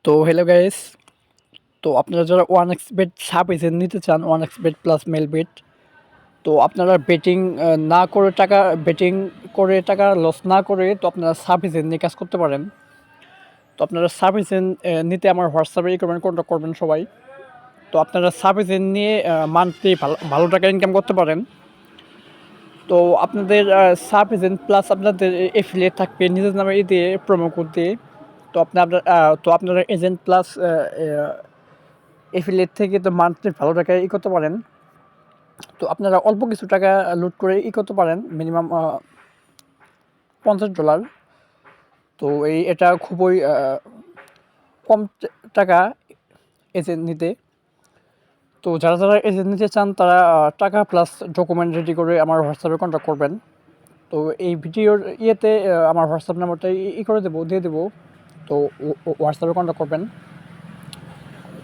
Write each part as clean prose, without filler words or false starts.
তো hello guys, তো আপনারা যারা one X bet sub agent নিতে চান, one X bet plus Melbet, তো আপনারা বেটিং না করে টাকা বেটিং করে টাকা লস না করে তো আপনারা সাব এজেন্ট নিয়ে কাজ করতে পারেন। তো আপনারা সাব এজেন্ট নিতে আমার হোয়াটসঅ্যাপে করবেন, কন্ট্যাক্ট করবেন সবাই। তো আপনারা সাব এজেন্ট নিয়ে মান্থলি ভালো ভালো টাকা ইনকাম করতে পারেন। তো আপনাদের সাব এজেন্ট প্লাস আপনাদের এফিলিয়েট থাকবে নিজের নামে দিয়ে প্রোমো কোড দিয়ে। তো আপনারা এজেন্ট প্লাস এফিলিয়েট থেকে তো মান্থলি ভালো টাকায় করতে পারেন। তো আপনারা অল্প কিছু টাকা লুট করে করতে পারেন, মিনিমাম $50। তো এটা খুবই কম টাকা এজেন্ট নিতে। তো যারা যারা এজেন্ট নিতে চান তারা টাকা প্লাস ডকুমেন্ট রেডি করে আমার হোয়াটসঅ্যাপে কন্ট্যাক্ট করবেন। তো এই ভিডিওর আমার হোয়াটসঅ্যাপ নাম্বারটা করে দেবো, দিয়ে দেবো। তো হোয়াটসঅ্যাপে কন্ট্যাক্ট করবেন।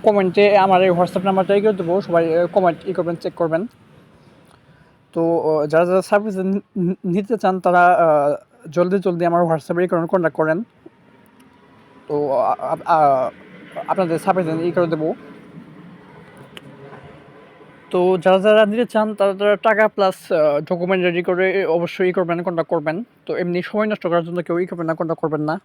কমেন্টে আমার এই হোয়াটসঅ্যাপ নাম্বারটা করে দেবো, সবাই কমেন্ট করবেন, চেক করবেন। তো যারা যারা সার্ভিস নিতে চান তারা জলদি জলদি আমার হোয়াটসঅ্যাপে কন্ট্যাক্ট করেন। তো আপনাদের সার্ভিস করে দেবো। তো যারা যারা নিতে চান তারা তারা টাকা প্লাস ডকুমেন্ট রেডি করে অবশ্যই করবেন, কন্ট্যাক্ট করবেন। তো এমনি সময় নষ্ট করার জন্য কেউ করবেন না, কন্ট্যাক্ট করবেন না।